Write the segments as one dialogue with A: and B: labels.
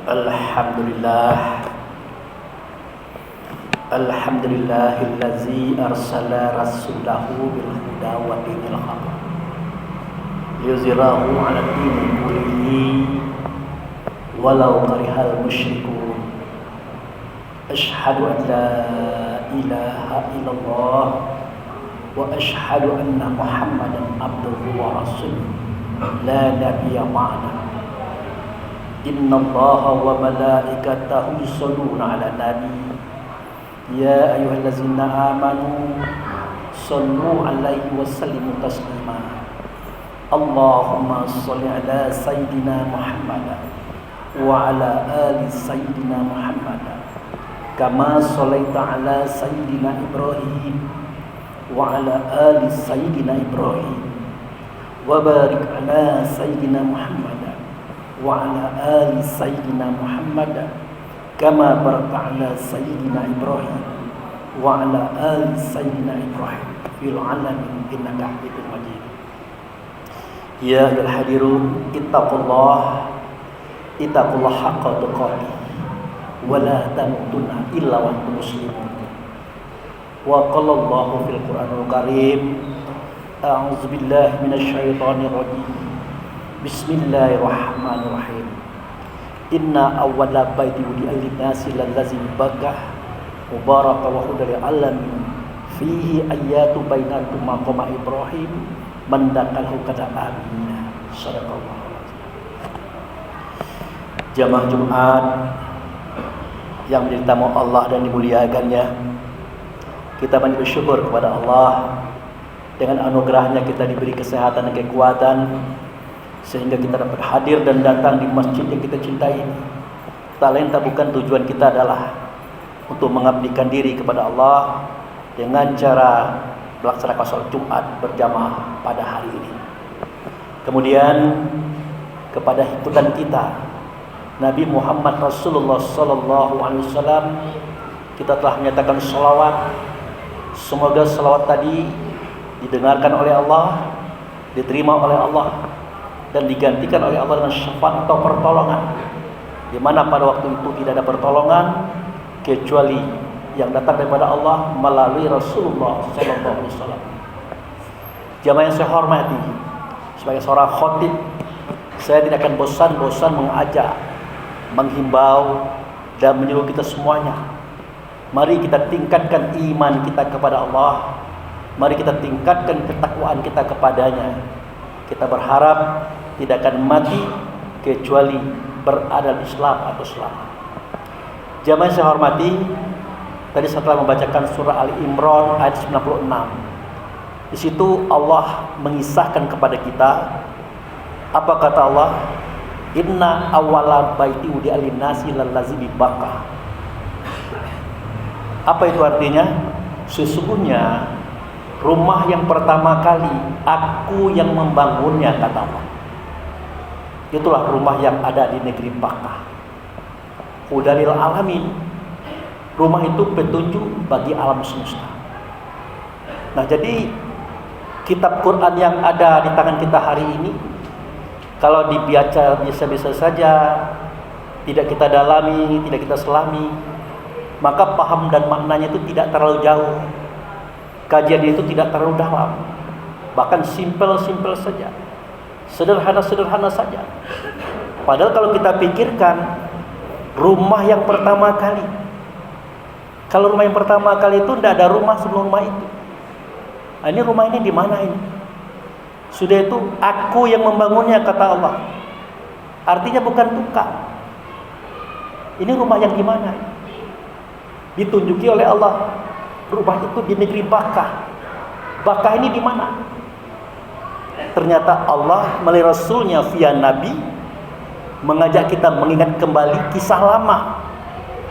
A: Alhamdulillah. Alhamdulillahillazi arsala rasulahu bil huda wa dinil haq liyuzhirahu 'ala dini kullihi walau karihal musyrikun. Asyhadu an la ilaha illallah wa asyhadu anna Muhammadan abduhu wa rasuluh la nabiyya ba'da. Inna Allaha wa malaikatahu yusholluna 'alan nabi ya ayyuhallazina amanu shallu 'alaihi wa sallimu taslima. Allahumma shalli 'ala sayyidina Muhammad wa 'ala ali sayyidina Muhammad kama shallaita 'ala sayyidina Ibrahim wa 'ala ali sayyidina Ibrahim wa barik 'ala sayyidina Muhammad wa ala ali sayyidina Muhammad kama barakta ala sayyidina Ibrahim wa ala ali sayyidina Ibrahim fil alamin innaka Hamidum Majid. Ya ayyuhal hadirun ittaqullah haqqa tuqatih wa la tamutunna illa wa antum muslimun. Wa qala Allahu fil Qur'anil Karim a'udzu billahi minasy syaithanir rajim. Bismillahirrahmanirrahim. Inna awwala baiti wudi'a lin-nasi lallazi bakah mubaraka wa hudal alamin fihi ayatu bainakum maqama Ibrahim mandakalhu kada amin. Sadaqallahu. Jamaah Jumat yang menjadi tamu Allah dan dimuliakannya, kita banyak bersyukur kepada Allah. Dengan anugerahnya kita diberi kesehatan dan kekuatan sehingga kita dapat hadir dan datang di masjid yang kita cintai ini. Tak lain tak bukan tujuan kita adalah untuk mengabdikan diri kepada Allah dengan cara melaksanakan sholat Jumat berjamaah pada hari ini. Kemudian kepada ikutan kita Nabi Muhammad Rasulullah Sallallahu Alaihi Wasallam, kita telah menyatakan sholawat. Semoga sholawat tadi didengarkan oleh Allah, diterima oleh Allah, dan digantikan oleh Allah dengan syafaat atau pertolongan, di mana pada waktu itu tidak ada pertolongan kecuali yang datang daripada Allah melalui Rasulullah Sallallahu Alaihi Wasallam. Jamaah yang saya hormati, sebagai seorang khotib, saya tidak akan bosan-bosan mengajak, menghimbau dan menyuruh kita semuanya. Mari kita tingkatkan iman kita kepada Allah. Mari kita tingkatkan ketakwaan kita kepadanya. Kita berharap tidak akan mati kecuali berada di Islam atau selamat. Jamaah yang saya hormati, tadi setelah membacakan surah Ali Imran ayat 96, di situ Allah mengisahkan kepada kita, apa kata Allah? Inna awwala baiti wudi'a lin-nasi lallazi bi Bakkah. Apa itu artinya? Sesungguhnya rumah yang pertama kali aku yang membangunnya, kata Allah. Itulah rumah yang ada di negeri Bakkah. Hudalil alamin. Rumah itu petunjuk bagi alam semesta. Nah, jadi kitab Quran yang ada di tangan kita hari ini, kalau dibaca biasa-biasa saja, tidak kita dalami, tidak kita selami, maka paham dan maknanya itu tidak terlalu jauh. Kajian itu tidak terlalu dalam. Bahkan simpel-simpel saja. Sederhana-sederhana saja. Padahal kalau kita pikirkan rumah yang pertama kali, kalau rumah yang pertama kali itu tidak ada rumah sebelum rumah itu. Nah, ini rumah ini di mana ini? Sudah itu aku yang membangunnya, kata Allah. Artinya bukan tukang. Ini rumah yang di mana? Ditunjuki oleh Allah. Rumah itu di negeri Bakkah. Bakkah ini di mana? Ternyata Allah melalui Rasulnya via Nabi mengajak kita mengingat kembali kisah lama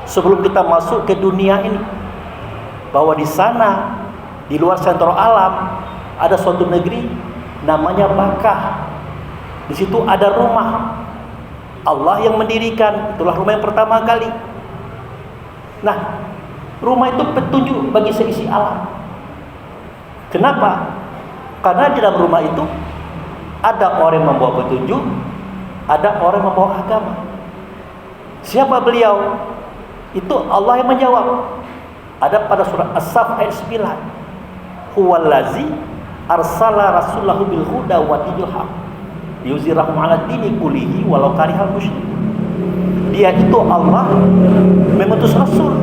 A: sebelum kita masuk ke dunia ini, bahwa di sana di luar sentral alam ada suatu negeri namanya Bakkah. Di situ ada rumah Allah yang mendirikan, itulah rumah yang pertama kali. Nah, rumah itu petunjuk bagi seisi alam. Kenapa? Karena di dalam rumah itu ada orang yang membawa petunjuk, ada orang yang membawa agama. Siapa beliau? Itu Allah yang menjawab. Ada pada surah As-Saff ayat 9. Huwallazi arsala rasulahu bil huda wa dinil haq yuzhirahu 'ala dini kullihi walau karihal musyrikun. Dia itu Allah mengutus rasul.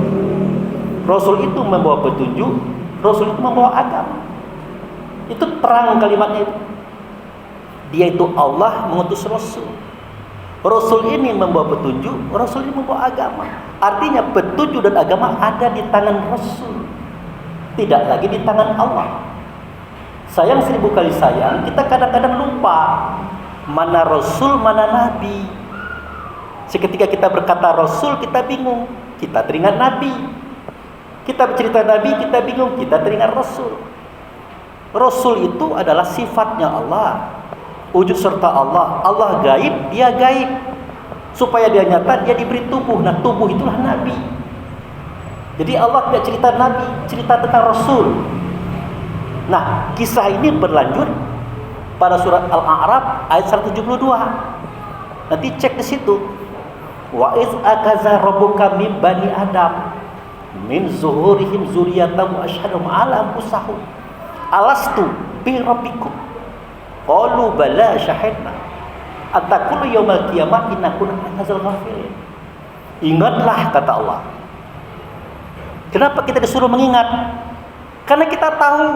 A: Rasul itu membawa petunjuk, rasul itu membawa agama. Itu terang kalimatnya itu. Dia itu Allah mengutus rasul. Rasul ini membawa petunjuk, rasul ini membawa agama. Artinya petunjuk dan agama ada di tangan rasul, tidak lagi di tangan Allah. Sayang 1000 kali sayang, kita kadang-kadang lupa mana rasul, mana nabi. Seketika kita berkata rasul, kita bingung, kita teringat nabi. Kita bercerita nabi, kita bingung, kita teringat rasul. Rasul itu adalah sifatnya Allah, wujud serta Allah. Allah gaib, dia gaib. Supaya dia nyata, dia diberi tubuh. Nah, tubuh itulah nabi. Jadi Allah tidak cerita nabi, cerita tentang rasul. Nah, kisah ini berlanjut pada surat Al-A'raf ayat 172. Nanti cek di situ. Wa iz akaza rabbuka min bani adam min zuhurihim dzurriyyatahum wa asyhadahum 'ala anfusihim alastu bi rabbikum qalu bala syahidna atakulu yaumal qiyamah inna kunna anzal ghafilin. Ingatlah, kata Allah. Kenapa kita disuruh mengingat? Karena kita tahu,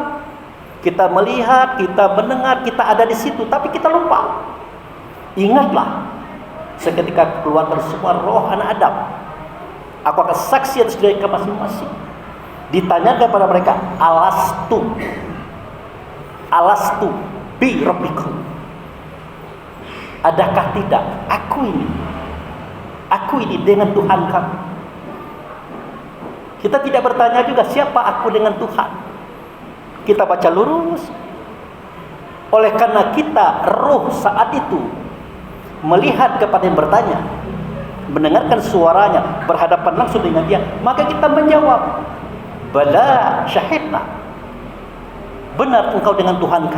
A: kita melihat, kita mendengar, kita ada di situ, tapi kita lupa. Ingatlah, seketika keluar dari semua roh anak Adam, aku akan saksi atas mereka masing-masing. Ditanyakan kepada mereka, alastu bi rabbikum, adakah tidak aku ini dengan Tuhan kamu? Kita tidak bertanya juga siapa aku dengan Tuhan. Kita baca lurus. Oleh karena kita roh saat itu melihat kepada yang bertanya, mendengarkan suaranya, berhadapan langsung dengan dia, maka kita menjawab, bala syahidna, benar engkau dengan Tuhan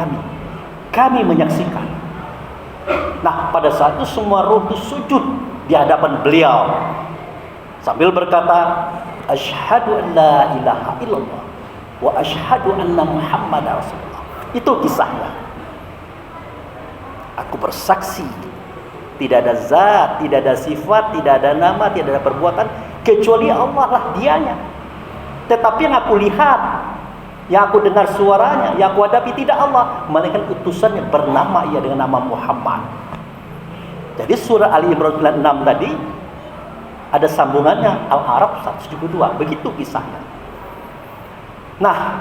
A: kami menyaksikan. Nah, pada saat itu semua roh itu sujud di hadapan beliau sambil berkata, asyhadu an la ilaha illallah wa asyhadu anna muhammadar rasulullah. Itu kisahnya. Aku bersaksi tidak ada zat, tidak ada sifat, tidak ada nama, tidak ada perbuatan kecuali Allah lah dianya. Tetapi yang aku lihat, yang aku dengar suaranya, yang aku hadapi tidak Allah, melainkan utusannya bernama ia dengan nama Muhammad. Jadi surah Ali Imran 6 tadi ada sambungannya Al-A'raf 172, begitu kisahnya. Nah,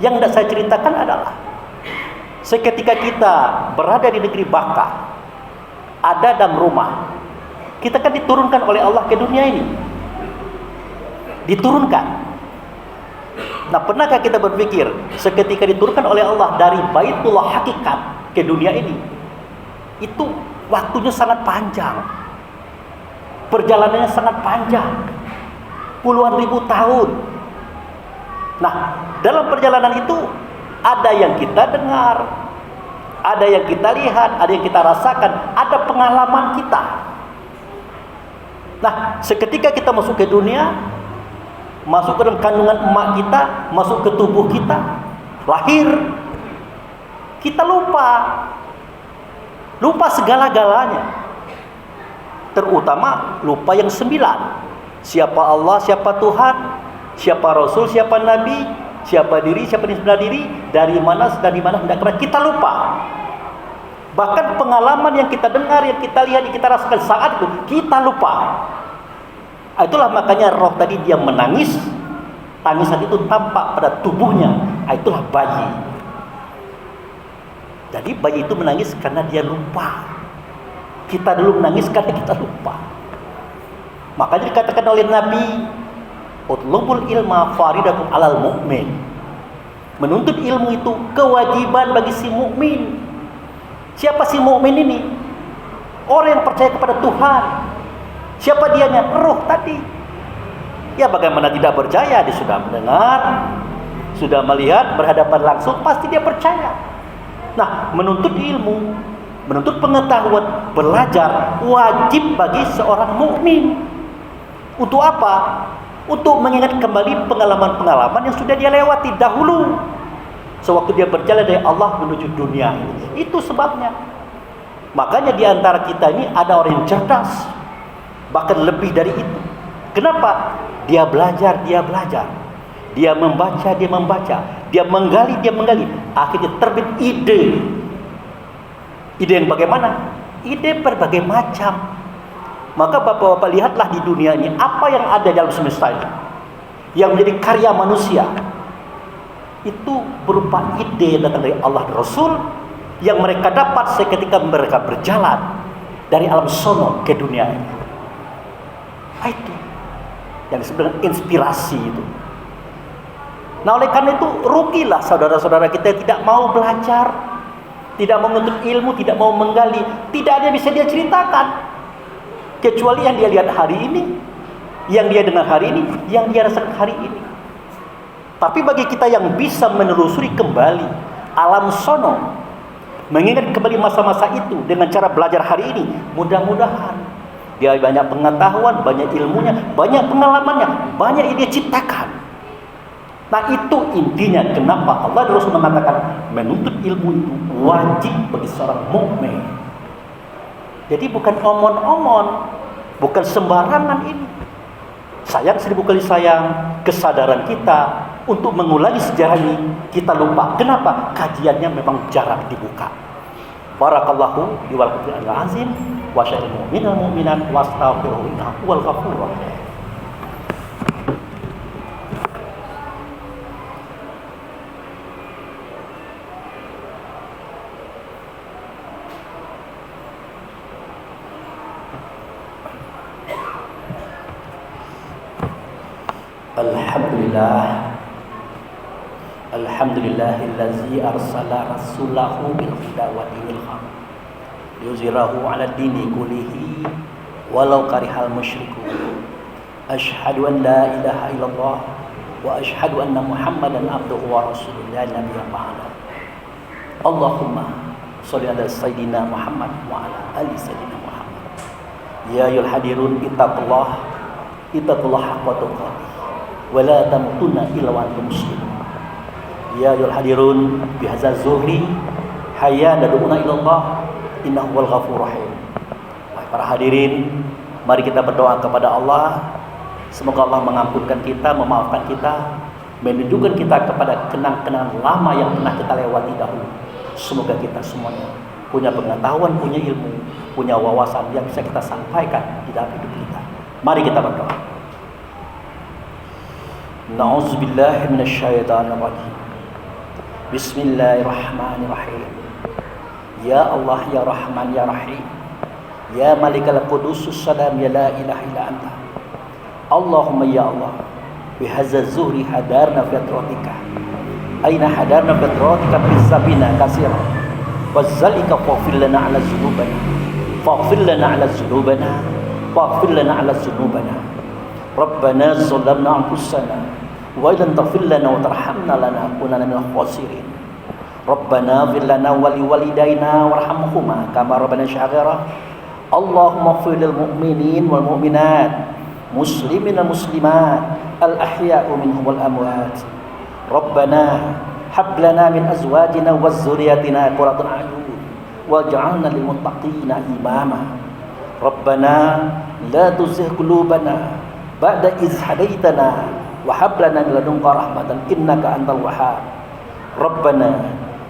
A: yang tidak saya ceritakan adalah seketika kita berada di negeri Baka, ada dalam rumah, kita kan diturunkan oleh Allah ke dunia ini. Diturunkan. Nah, pernahkah kita berpikir seketika diturunkan oleh Allah dari Baitullah hakikat ke dunia ini, itu waktunya sangat panjang, perjalanannya sangat panjang, puluhan ribu tahun. Nah, dalam perjalanan itu ada yang kita dengar, ada yang kita lihat, ada yang kita rasakan, ada pengalaman kita. Nah, seketika kita masuk ke dunia, masuk ke dalam kandungan emak kita, masuk ke tubuh kita, lahir, kita lupa segala-galanya. Terutama lupa yang 9. Siapa Allah, siapa Tuhan, siapa Rasul, siapa Nabi, siapa diri, siapa diri, dari mana hendak kemana, kita lupa. Bahkan pengalaman yang kita dengar, yang kita lihat, yang kita rasakan saat itu, kita lupa. Itulah makanya roh tadi dia menangis. Tangisan itu tampak pada tubuhnya. Itulah bayi. Jadi bayi itu menangis karena dia lupa. Kita dulu menangis karena kita lupa. Makanya dikatakan oleh Nabi, utlubul ilma faridatun alal mu'min. Menuntut ilmu itu kewajiban bagi si mukmin. Siapa si mukmin ini? Orang yang percaya kepada Tuhan. Siapa dianya? Roh tadi. Ya, bagaimana tidak percaya? Dia sudah mendengar, sudah melihat, berhadapan langsung, pasti dia percaya. Nah, menuntut ilmu, menuntut pengetahuan, belajar wajib bagi seorang mukmin. Untuk apa? Untuk mengingat kembali pengalaman-pengalaman yang sudah dia lewati dahulu sewaktu dia berjalan dari Allah menuju dunia ini. Itu sebabnya. Makanya di antara kita ini ada orang yang cerdas, bahkan lebih dari itu. Kenapa? Dia belajar. Dia membaca, dia menggali. Akhirnya terbit ide. Ide yang bagaimana? Ide berbagai macam. Maka bapak-bapak lihatlah di dunia ini apa yang ada dalam semesta ini yang menjadi karya manusia. Itu berupa ide yang datang dari Allah dan Rasul yang mereka dapat seketika mereka berjalan dari alam sono ke dunia ini. Itu yang disebut dengan inspirasi itu. Nah, oleh karena itu rugilah saudara-saudara kita yang tidak mau belajar, tidak mau menuntut ilmu, tidak mau menggali. Tidak ada yang bisa dia ceritakan kecuali yang dia lihat hari ini, yang dia dengar hari ini, yang dia rasakan hari ini. Tapi bagi kita yang bisa menelusuri kembali alam sono, mengingat kembali masa-masa itu dengan cara belajar hari ini, mudah-mudahan dia banyak pengetahuan, banyak ilmunya, banyak pengalamannya, banyak yang dia ciptakan. Nah, itu intinya kenapa Allah dan Rasul mengatakan menuntut ilmu itu wajib bagi seorang mukmin. Jadi bukan omon-omon, bukan sembarangan ini. Sayang 1000 kali sayang kesadaran kita untuk mengulangi sejarah ini kita lupa. Kenapa? Kajiannya memang jarang dibuka. Barakallahu li wal azim wa syaril mu'minal mu'minat wastaghfiruhu innahu huwal ghafurur rahim. Alhamdulillahillazi arsala rasulahu bil huda wa dinil haq yuzhirahu 'ala dini kullihi walau karihal musyrikun. Asyhadu an la ilaha illallah wa asyhadu anna Muhammadan abduhu wa rasuluhu la nabiyya ba'da. Allahumma shalli ala sayyidina Muhammad wa ala ali sayyidina Muhammad. Ya ayyuhal hadirun ittaqullah haqqa tuqatih wa la tamutunna illa wa antum muslimun. Ya ayyuhal hadirun bihadzal zuhri hayya nad'una ilallah innahu wal ghafurur rahim. Para hadirin, mari kita berdoa kepada Allah. Semoga Allah mengampunkan kita, memaafkan kita, menunjukkan kita kepada kenang-kenangan lama yang pernah kita lewati dahulu. Semoga kita semuanya punya pengetahuan, punya ilmu, punya wawasan yang bisa kita sampaikan di dalam hidup kita. Mari kita berdoa. Na'udzubillahi minasyaitonir rajim. Bismillahirrahmanirrahim. Ya Allah, ya Rahman, ya Rahim, ya Malikal Qudusus Salam, ya la ilaha illa anta. Allahumma ya Allah, bihadza zuhri hadarna fi atratika. Aina hadarna fi atratika bisabina katsira. Wazzalika faghfir lana ala dzunubana. Faghfir lana ala dzunubana. Faghfir lana ala dzunubana. Rabbana zalamna anfusana wa illam taghfir lana wa tarhamna lanakunanna minal khasirin. Rabbana ighfir lana wa liwalidayna warhamhuma kama rabbana syaghira. Allahumma ighfir lil mu'minin wal mu'minat, muslimin wal muslimat, al ahya'u minhum wal amwat. Rabbana hab lana min azwajina wa dzurriyyatina qurrata a'yun waj'alna lil muttaqina imama. Rabbana la tuzigh qulubana ba'da idh hadaitana wa hab lana min ladunka rahmatan innaka antal wahhab. Rabbana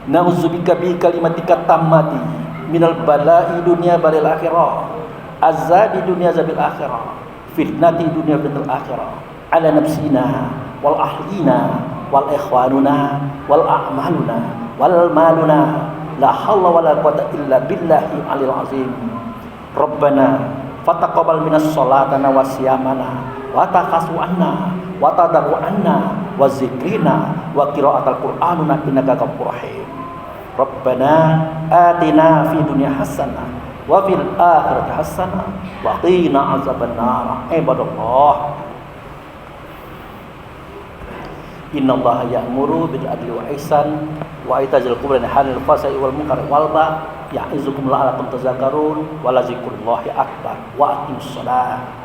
A: na'udzubika bi kalimatika tammati minal bala'i dunya balil akhirah, azabi dunya zabil akhirah, fitnati dunya fitnatil akhirah, ala nafsina wal ahlina wal ikhwanuna wal a'maluna wal maluna, la hawla wala quwwata illa billahi alil azim. Rabbana fataqabbal minas sholatana wa siyamana wa taqasu anna wa tadaru anna wa zikrina wa qiraatal qur'anuna innaka ghafurur rahim. Rabbana atina fid dunya hasanah wa fil akhirati hasanah wa qina azabannar. Ibadallah, innallaha ya'muru bil adli wa ihsan wa itazil qurban halil fasai wal munkar wal ba ya'izukum la'allakum tadhakkarun wa la zikrullahi akbar wa aqimus shalah.